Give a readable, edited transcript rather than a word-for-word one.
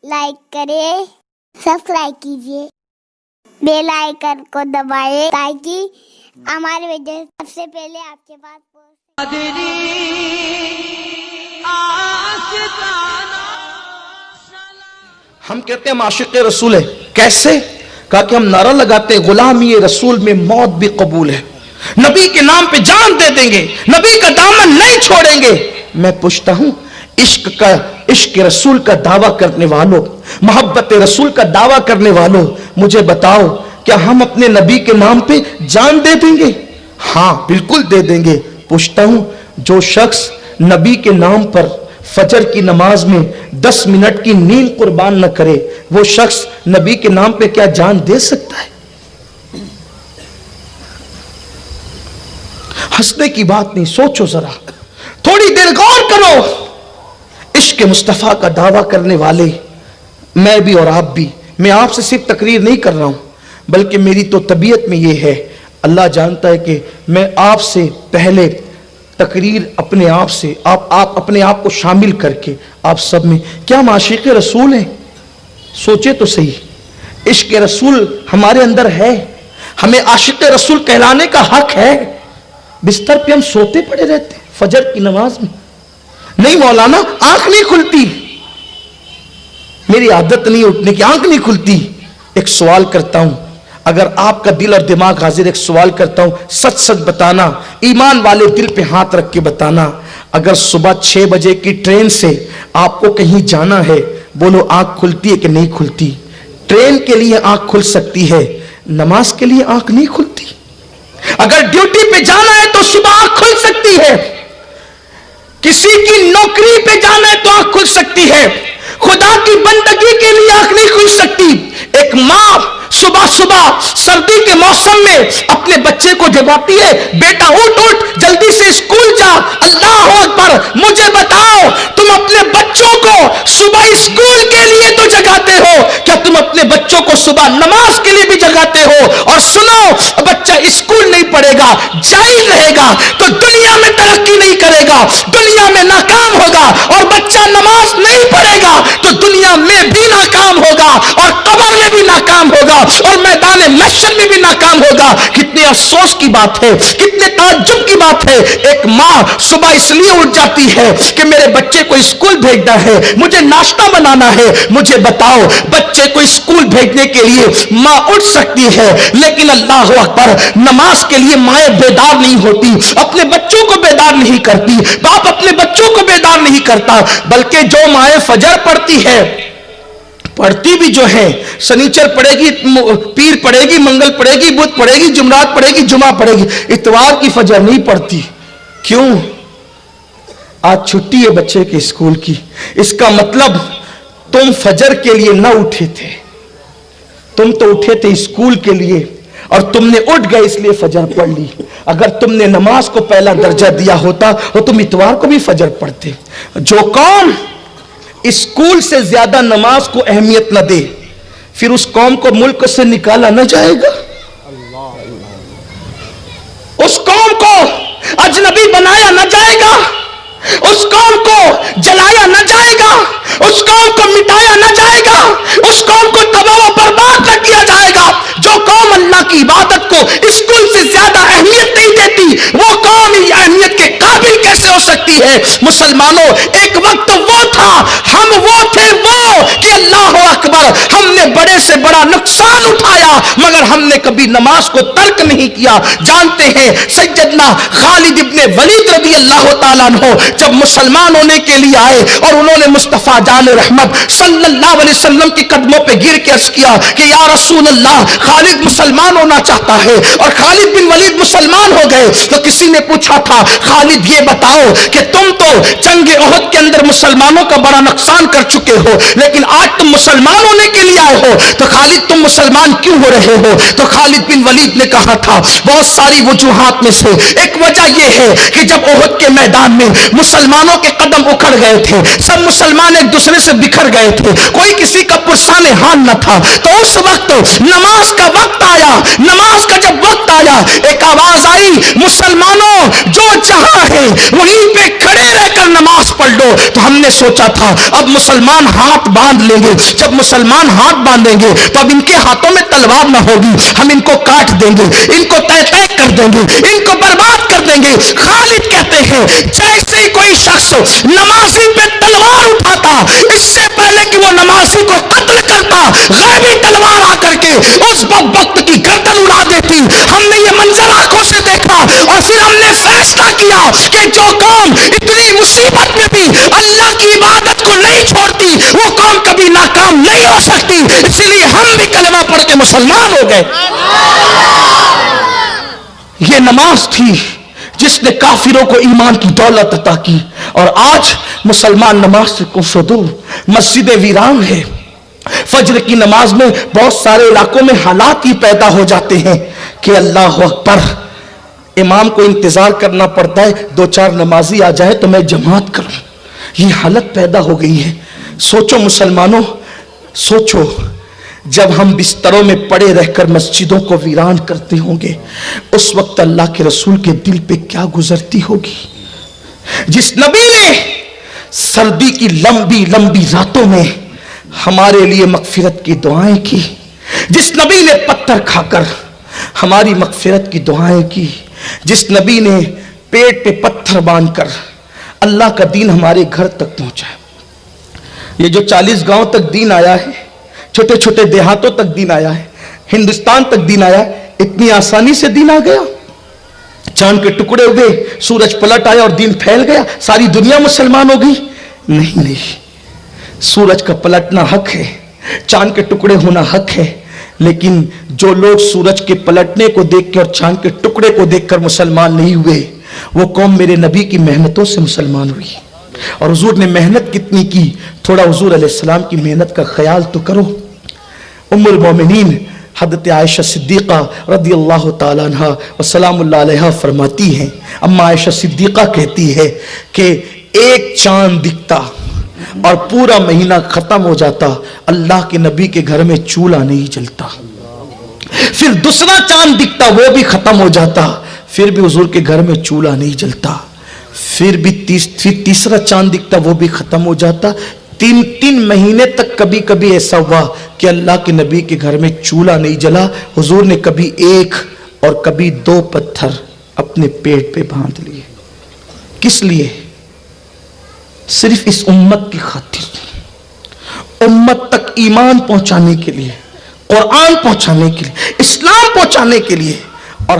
Like करें, subscribe कीजिए, bell icon को दबाएं ताकि हमारे वीडियो सबसे पहले आपके पास पहुंचे। हम कहते हैं हम आशिक़ रसूल है। कैसे? कहा कि हम नारा लगाते हैं गुलामी रसूल में मौत भी कबूल है, नबी के नाम पे जान दे देंगे, नबी का दामन नहीं छोड़ेंगे। मैं पूछता हूं इश्क रसूल का दावा करने वालों, मोहब्बत रसूल का दावा करने वालों, मुझे बताओ क्या हम अपने नबी के नाम पे जान दे देंगे? हाँ बिल्कुल दे देंगे। पूछता हूं जो शख्स नबी के नाम पर फजर की नमाज में 10 मिनट की नींद कुर्बान न करे, वो शख्स नबी के नाम पे क्या जान दे सकता है? हंसने की बात नहीं, सोचो जरा, थोड़ी देर गौर करो। इश्क मुस्तफा का दावा करने वाले मैं भी और आप भी, मैं आपसे सिर्फ तकरीर नहीं कर रहा हूं बल्कि मेरी तो तबीयत में ये है। अल्लाह जानता है कि मैं आपसे पहले तकरीर अपने आप से आप अपने आप को शामिल करके आप सब में, क्या हम आशिक़ रसूल हैं? सोचे तो सही, इश्क रसूल हमारे अंदर है, हमें आशिक़ रसूल कहलाने का हक है। बिस्तर पे हम सोते पड़े रहते हैं फजर की नमाज में, नहीं मौलाना आंख नहीं खुलती, मेरी आदत नहीं उठने की, आंख नहीं खुलती। एक सवाल करता हूं, अगर आपका दिल और दिमाग हाजिर, एक सवाल करता हूं, सच सच बताना, ईमान वाले दिल पे हाथ रख के बताना, अगर सुबह 6 बजे की ट्रेन से आपको कहीं जाना है, बोलो आंख खुलती है कि नहीं खुलती? ट्रेन के लिए आंख खुल सकती है, नमाज के लिए आंख नहीं खुलती। अगर ड्यूटी पे जाना है तो सुबह आंख खुल सकती है, किसी की नौकरी पे जाना है तो आंख खुल सकती है, खुदा की बंदगी के लिए आंख नहीं खुल सकती। एक मां सुबह सुबह सर्दी के मौसम में अपने बच्चे को जगाती है, बेटा उठ उठ जल्दी से स्कूल जा। अल्लाह अकबर। मुझे बताओ, तुम अपने बच्चों को सुबह स्कूल के लिए तो जगाते हो, क्या तुम अपने बच्चों को सुबह नमाज के लिए भी जगाते हो? और सुनो, बच्चा स्कूल नहीं पढ़ेगा, जाहिल रहेगा तो दुनिया में तरक्की नहीं करेगा, दुनिया में नाकाम होगा। और बच्चा नमाज नहीं पढ़ेगा तो दुनिया में भी नाकाम होगा और कब्र में भी नाकाम होगा और मैदान महशर में भी नाकाम होगा। कितने अफसोस की बात है, कितने ताज्जुब की बात है। एक माँ सुबह इसलिए उठ जाती है कि मेरे बच्चे को स्कूल भेजना है, मुझे नाश्ता बनाना है। मुझे बताओ, बच्चे को स्कूल भेजने के लिए माँ उठ सकती है, लेकिन अल्लाह अकबर, नमाज के लिए माएँ बेदार नहीं होती, अपने बच्चों को बेदार नहीं करती, बाप अपने बच्चों को बेदार नहीं करता। बल्कि जो माएँ फजर पढ़ती है, पढ़ती भी जो है, शनिचर पढ़ेगी, पीर पढ़ेगी, मंगल पढ़ेगी, बुध पढ़ेगी, जुमरात पढ़ेगी, जुमा पढ़ेगी, इतवार की फजर नहीं पढ़ती। क्यों? आज छुट्टी है बच्चे के स्कूल की। इसका मतलब तुम फजर के लिए ना उठे थे, तुम तो उठे थे स्कूल के लिए और तुमने उठ गए इसलिए फजर पढ़ ली। अगर तुमने नमाज को पहला दर्जा दिया होता तो तुम इतवार को भी फजर पढ़ते। जो कौम स्कूल से ज्यादा नमाज को अहमियत न दे, फिर उस कौम को मुल्क से निकाला न जाएगा। उस कौम को अजनबी बनाया न जाएगा, उस कौम को जलाया न जाएगा, उस कौम को मिटाया न जाएगा, उस कौम को तबाह व बर्बाद न किया जाएगा। जो कौम अल्लाह की इबादत को स्कूल से ज्यादा अहमियत नहीं देती, वो कौम अहमियत के काबिल कैसे हो सकती है? मुसलमानों, एक वक्त वो था, हम वो थे वो कि अल्लाह अकबर, हमने बड़े से बड़ा नुकसान उठाया मगर हमने कभी नमाज को तर्क नहीं किया। जानते हैं सैयदना खालिद इब्ने वलीद रज़ी अल्लाह ताला अन्हु जब मुसलमान होने के लिए आए और उन्होंने मुस्तफा जान रहमत सल्लल्लाहु अलैहि वसल्लम के कदमों पे गिर के अर्ज किया कि या रसूल अल्लाह, खालिद मुसलमान होना चाहता है। और खालिद बिन वलीद मुसलमान हो गए तो किसी ने पूछा था, खालिद ये बताओ कि तुम तो जंग ओहद के अंदर मुसलमानों का बड़ा नुकसान कर चुके हो, लेकिन आज तुम मुसलमान होने के लिए आए हो, तो खालिद तुम मुसलमान क्यों ہو رہے ہو؟ تو خالد بن ولید نے کہا تھا بہت ساری وجوہات میں سے ایک وجہ یہ ہے کہ جب احد کے میدان میں مسلمانوں کے قدم اکھڑ گئے تھے، سب مسلمان ایک دوسرے سے بکھر گئے تھے، کوئی کسی کا پرسان حال نہ تھا، تو اس وقت نماز کا وقت آیا، نماز کا جب وقت آیا ایک آواز آئی، مسلمانوں جو جہاں ہے وہیں پہ کھڑے رہ کر نماز پڑھ لو۔ تو ہم نے سوچا تھا اب مسلمان ہاتھ باندھ لیں گے، جب مسلمان ہاتھ باندھیں گے تو اب ان کے ہاتھوں میں تلوار نہ ہوگی، ہم ان کو کاٹ دیں گے، ان کو تہ تہ کر دیں گے، ان کو برباد کر دیں گے۔ خالد کہتے ہیں جیسے ہی کوئی شخص نمازی پہ تلوار اٹھاتا، اس سے پہلے کہ وہ نمازی کو قتل کرتا، غیبی تلوار آ کر کے اس بدبخت کی گردن اڑا دیتی۔ ہم نے یہ منظر آنکھوں سے دیکھا اور پھر ہم نے فیصلہ کیا کہ جو قوم اتنی مصیبت میں بھی اللہ کی عبادت کو نہیں چھوڑتی وہ قوم کبھی ناکام نہیں ہو سکتی، اسی لیے ہم بھی کلمہ پڑھ کے مسلمان ہو گئے۔ یہ نماز تھی جس نے کافروں کو ایمان کی دولت عطا کی، اور آج مسلمان نماز سے کوسوں دور، مسجد ویران ہے۔ فجر کی نماز میں بہت سارے علاقوں میں حالات ہی پیدا ہو جاتے ہیں کہ اللہ اکبر، امام کو انتظار کرنا پڑتا ہے 2-4 نمازی آ جائے تو میں جماعت کروں، یہ حالت پیدا ہو گئی ہے۔ سوچو مسلمانوں، سوچو جب ہم بستروں میں پڑے رہ کر مسجدوں کو ویران کرتے ہوں گے اس وقت اللہ کے رسول کے دل پہ کیا گزرتی ہوگی۔ جس نبی نے سردی کی لمبی لمبی راتوں میں ہمارے لیے مغفرت کی دعائیں کی، جس نبی نے پتھر کھا کر ہماری مغفرت کی دعائیں کی، جس نبی نے پیٹ پہ پتھر باندھ کر اللہ کا دین ہمارے گھر تک پہنچا۔ یہ جو 40 گاؤں تک دین آیا ہے، چھوٹے چھوٹے دیہاتوں تک دین آیا ہے، ہندوستان تک دین آیا ہے، اتنی آسانی سے دین آ گیا؟ چاند کے ٹکڑے ہوئے، سورج پلٹ آیا اور دین پھیل گیا، ساری دنیا مسلمان ہو گئی؟ نہیں، سورج کا پلٹنا حق ہے، چاند کے ٹکڑے ہونا حق ہے، لیکن جو لوگ سورج کے پلٹنے کو دیکھ کے اور چاند کے ٹکڑے کو دیکھ کر مسلمان نہیں ہوئے، وہ قوم میرے نبی کی محنتوں سے مسلمان ہوئی۔ اور حضور نے محنت کتنی کی، تھوڑا حضور علیہ السلام کی محنت کا خیال تو کرو۔ ام المومنین حضرت عائشہ صدیقہ رضی اللہ تعالیٰ عنہ و سلام اللہ علیہ فرماتی ہیں، اما عائشہ صدیقہ کہتی ہے کہ ایک چاند دکھتا اور پورا مہینہ ختم ہو جاتا، اللہ کے نبی کے گھر میں چولہا نہیں جلتا۔ پھر دوسرا چاند دکھتا، وہ بھی ختم ہو جاتا، پھر بھی حضور کے گھر میں چولہا نہیں جلتا۔ پھر تیسرا چاند دکھتا، وہ بھی ختم ہو جاتا۔ 3 مہینے تک کبھی کبھی ایسا ہوا کہ اللہ کے نبی کے گھر میں چولہا نہیں جلا، حضور نے کبھی 1 اور کبھی 2 پتھر اپنے پیٹ پہ باندھ لیے۔ کس لیے؟ صرف اس امت کی خاطر، امت تک ایمان پہنچانے کے لیے، قرآن پہنچانے کے لیے، اسلام پہنچانے کے لیے۔ اور